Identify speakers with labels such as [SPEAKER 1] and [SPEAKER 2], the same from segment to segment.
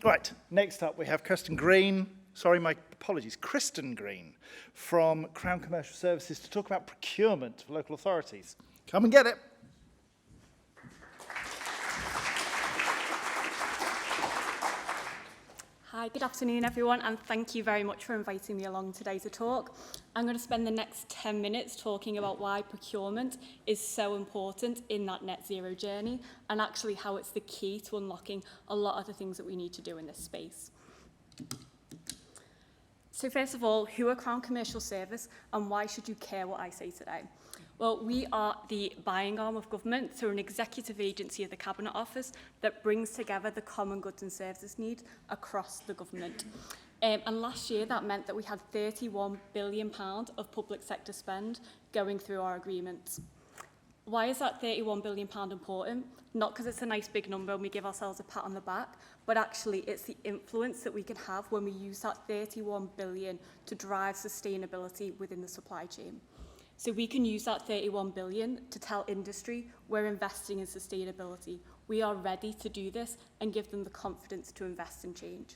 [SPEAKER 1] Right, next up we have Kristen Green, Kristen Green from Crown Commercial Services to talk about procurement for local authorities. Come and get it.
[SPEAKER 2] Hi, good afternoon everyone, and thank you very much for inviting me along today to talk. I'm going to spend the next 10 minutes talking about why procurement is so important in that net zero journey, and actually how it's the key to unlocking a lot of the things that we need to do in this space. So first of all, who are Crown Commercial Service and why should you care what I say today? Well, we are the buying arm of government through an executive agency of the Cabinet Office that brings together the common goods and services need across the government. And last year, that meant that we had £31 billion of public sector spend going through our agreements. Why is that £31 billion important? Not because it's a nice big number and we give ourselves a pat on the back, but actually it's the influence that we can have when we use that £31 billion to drive sustainability within the supply chain. So we can use that £31 billion to tell industry we're investing in sustainability. We are ready to do this and give them the confidence to invest in change.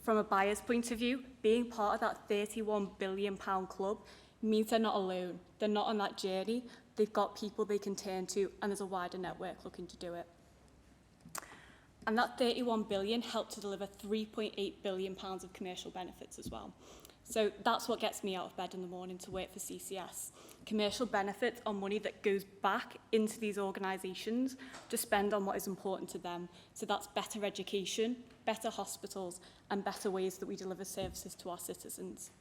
[SPEAKER 2] From a buyer's point of view, being part of that £31 billion club means they're not alone. They're not on that journey. They've got people they can turn to, and there's a wider network looking to do it. And that £31 billion helped to deliver £3.8 billion of commercial benefits as well. So that's what gets me out of bed in the morning to work for CCS. Commercial benefits are money that goes back into these organisations to spend on what is important to them. So that's better education, better hospitals, and better ways that we deliver services to our citizens.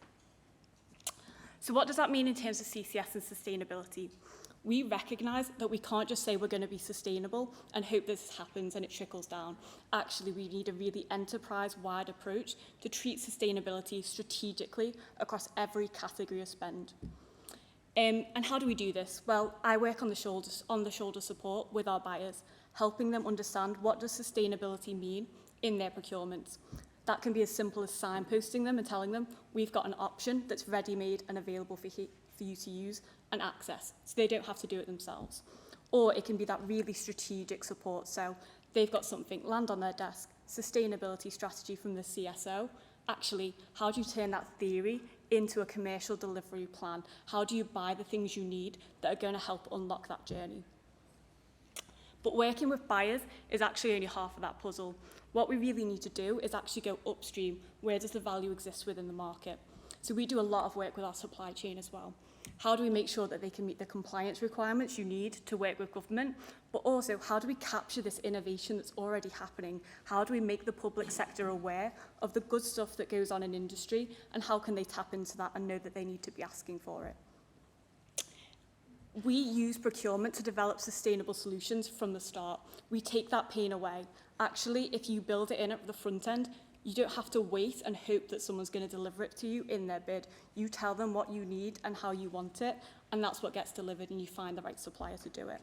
[SPEAKER 2] So what does that mean in terms of CCS and sustainability? We recognise that we can't just say we're going to be sustainable and hope this happens and it trickles down. Actually, we need a really enterprise-wide approach to treat sustainability strategically across every category of spend. And how do we do this? Well, I work on the shoulder support with our buyers, helping them understand what does sustainability mean in their procurements. That can be as simple as signposting them and telling them we've got an option that's ready-made and available for you to use and access, so they don't have to do it themselves. Or it can be that really strategic support, so they've got something land on their desk, sustainability strategy from the CSO. Actually, how do you turn that theory into a commercial delivery plan? How do you buy the things you need that are going to help unlock that journey? But working with buyers is actually only half of that puzzle. What we really need to do is actually go upstream. Where does the value exist within the market? So we do a lot of work with our supply chain as well. How do we make sure that they can meet the compliance requirements you need to work with government? But also, how do we capture this innovation that's already happening? How do we make the public sector aware of the good stuff that goes on in industry? And how can they tap into that and know that they need to be asking for it? We use procurement to develop sustainable solutions from the start. We take that pain away. Actually, if you build it in at the front end, you don't have to wait and hope that someone's going to deliver it to you in their bid. You tell them what you need and how you want it, and that's what gets delivered, and you find the right supplier to do it.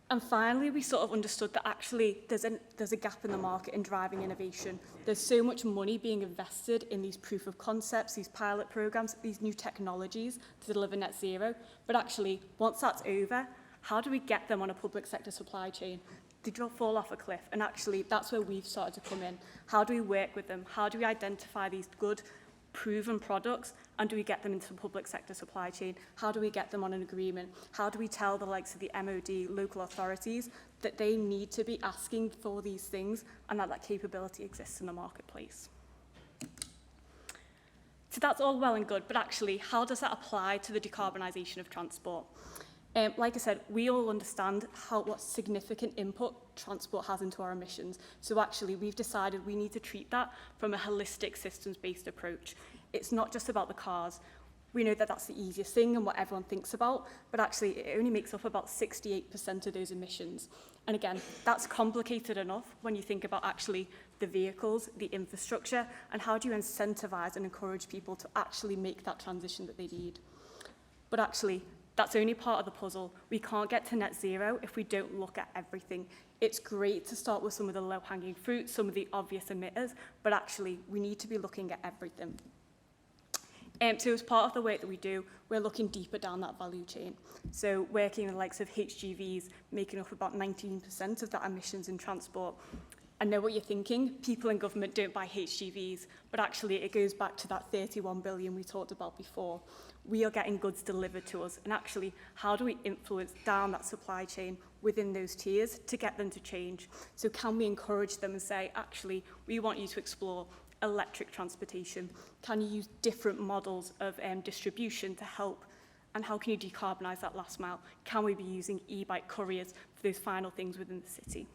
[SPEAKER 2] And finally, we sort of understood that actually there's a gap in the market in driving innovation. There's so much money being invested in these proof of concepts, these pilot programs, these new technologies to deliver net zero. But actually, once that's over, how do we get them on a public sector supply chain? They don't fall off a cliff, and actually that's where we've started to come in. How do we work with them? How do we identify these good, proven products, and do we get them into the public sector supply chain? How do we get them on an agreement? How do we tell the likes of the MOD, local authorities, that they need to be asking for these things and that capability exists in the marketplace? So that's all well and good, but actually, how does that apply to the decarbonisation of transport? Like I said, we all understand what significant input transport has into our emissions. So actually, we've decided we need to treat that from a holistic systems-based approach. It's not just about the cars. We know that that's the easiest thing and what everyone thinks about, but actually it only makes up about 68% of those emissions. And again, that's complicated enough when you think about actually the vehicles, the infrastructure, and how do you incentivize and encourage people to actually make that transition that they need. But actually, that's only part of the puzzle. We can't get to net zero if we don't look at everything. It's great to start with some of the low-hanging fruit, some of the obvious emitters, but actually we need to be looking at everything. So as part of the work that we do, we're looking deeper down that value chain. So working with the likes of HGVs, making up about 19% of that emissions in transport. I know what you're thinking, people in government don't buy HGVs, but actually it goes back to that 31 billion we talked about before. We are getting goods delivered to us, and actually, how do we influence down that supply chain within those tiers to get them to change? So can we encourage them and say, actually, we want you to explore electric transportation? Can you use different models of distribution to help? And how can you decarbonise that last mile? Can we be using e-bike couriers for those final things within the city?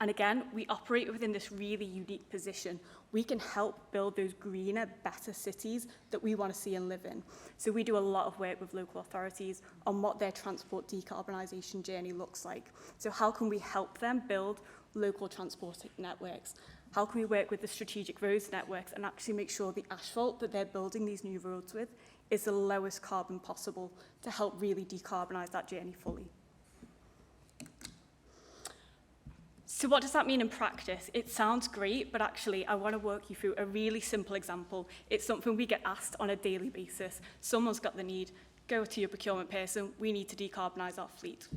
[SPEAKER 2] And again, we operate within this really unique position. We can help build those greener, better cities that we want to see and live in. So we do a lot of work with local authorities on what their transport decarbonisation journey looks like. So how can we help them build local transport networks? How can we work with the strategic roads networks and actually make sure the asphalt that they're building these new roads with is the lowest carbon possible to help really decarbonise that journey fully? So what does that mean in practice? It sounds great, but actually I want to walk you through a really simple example. It's something we get asked on a daily basis. Someone's got the need, go to your procurement person, we need to decarbonise our fleet.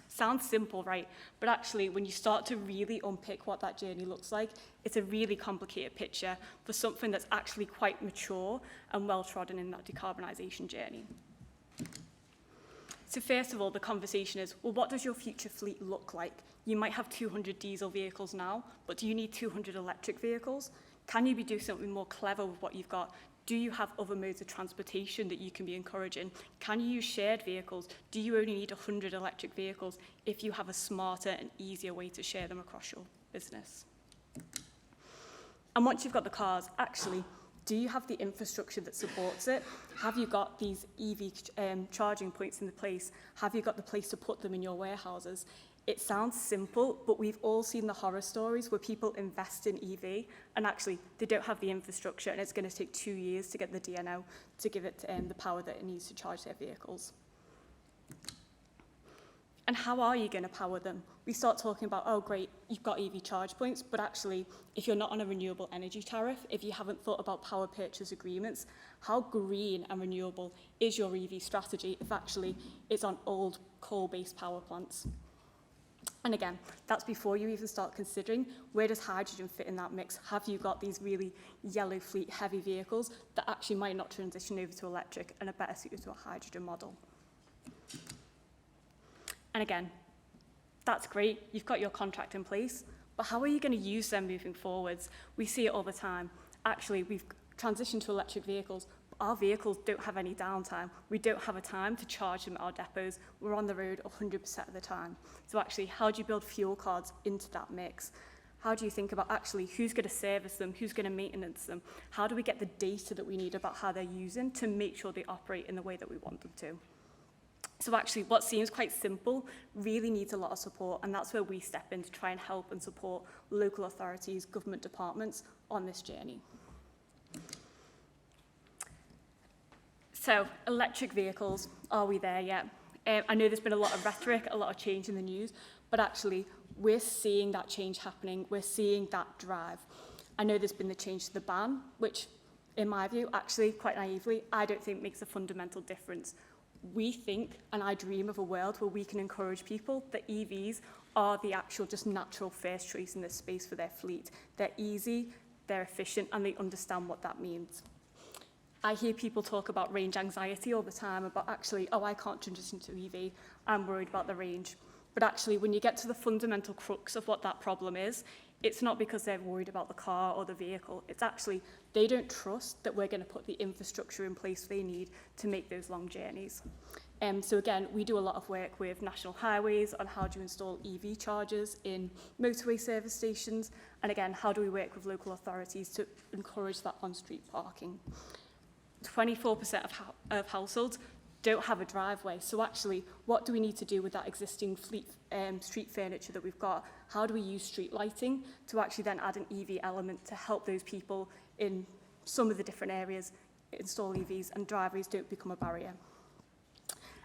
[SPEAKER 2] Sounds simple, right? But actually, when you start to really unpick what that journey looks like, it's a really complicated picture for something that's actually quite mature and well-trodden in that decarbonisation journey. So first of all, the conversation is, well, what does your future fleet look like? You might have 200 diesel vehicles now, but do you need 200 electric vehicles? Can you be doing something more clever with what you've got? Do you have other modes of transportation that you can be encouraging? Can you use shared vehicles? Do you only need 100 electric vehicles if you have a smarter and easier way to share them across your business? And once you've got the cars, actually, do you have the infrastructure that supports it? Have you got these EV charging points in the place? Have you got the place to put them in your warehouses? It sounds simple, but we've all seen the horror stories where people invest in EV and actually they don't have the infrastructure, and it's going to take 2 years to get the DNO to give it the power that it needs to charge their vehicles. And how are you going to power them? We start talking about, oh great, you've got EV charge points, but actually, if you're not on a renewable energy tariff, if you haven't thought about power purchase agreements, how green and renewable is your EV strategy if actually it's on old coal-based power plants? And again, that's before you even start considering, where does hydrogen fit in that mix? Have you got these really yellow fleet heavy vehicles that actually might not transition over to electric and are better suited to a hydrogen model? And again, that's great, you've got your contract in place, but how are you going to use them moving forwards? We see it all the time. Actually, we've transitioned to electric vehicles, but our vehicles don't have any downtime. We don't have a time to charge them at our depots. We're on the road 100% of the time. So actually, how do you build fuel cards into that mix? How do you think about actually who's going to service them, who's going to maintenance them? How do we get the data that we need about how they're using to make sure they operate in the way that we want them to? So actually, what seems quite simple really needs a lot of support, and that's where we step in to try and help and support local authorities, government departments on this journey. So, electric vehicles, are we there yet? I know there's been a lot of rhetoric, a lot of change in the news, but actually, we're seeing that change happening. We're seeing that drive. I know there's been the change to the ban, which, in my view, actually, quite naively, I don't think makes a fundamental difference. We think, and I dream of a world where we can encourage people that EVs are the actual just natural first choice in this space for their fleet. They're easy, they're efficient, and they understand what that means. I hear people talk about range anxiety all the time, about actually, oh, I can't transition to EV, I'm worried about the range. But actually, when you get to the fundamental crux of what that problem is, it's not because they're worried about the car or the vehicle. It's actually, they don't trust that we're going to put the infrastructure in place they need to make those long journeys. So again, we do a lot of work with National Highways on how to install EV chargers in motorway service stations. And again, how do we work with local authorities to encourage that on-street parking? 24% of households don't have a driveway. So actually, what do we need to do with that existing fleet, street furniture that we've got? How do we use street lighting to actually then add an EV element to help those people in some of the different areas install EVs and driveways don't become a barrier?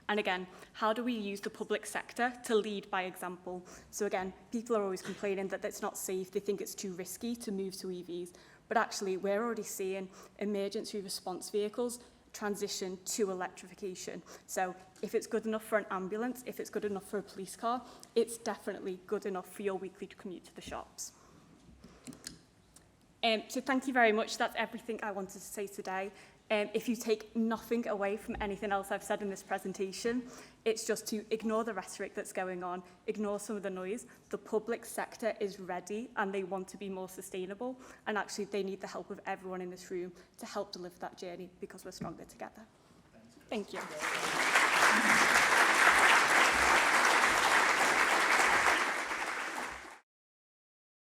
[SPEAKER 2] And again, how do we use the public sector to lead by example? So again, people are always complaining that it's not safe, they think it's too risky to move to EVs. But actually, we're already seeing emergency response vehicles transition to electrification. So if it's good enough for an ambulance, if it's good enough for a police car, it's definitely good enough for your weekly commute to the shops. So thank you very much. That's everything I wanted to say today. If you take nothing away from anything else I've said in this presentation, it's just to ignore the rhetoric that's going on, ignore some of the noise. The public sector is ready and they want to be more sustainable, and actually they need the help of everyone in this room to help deliver that journey, because we're stronger together. Thank you.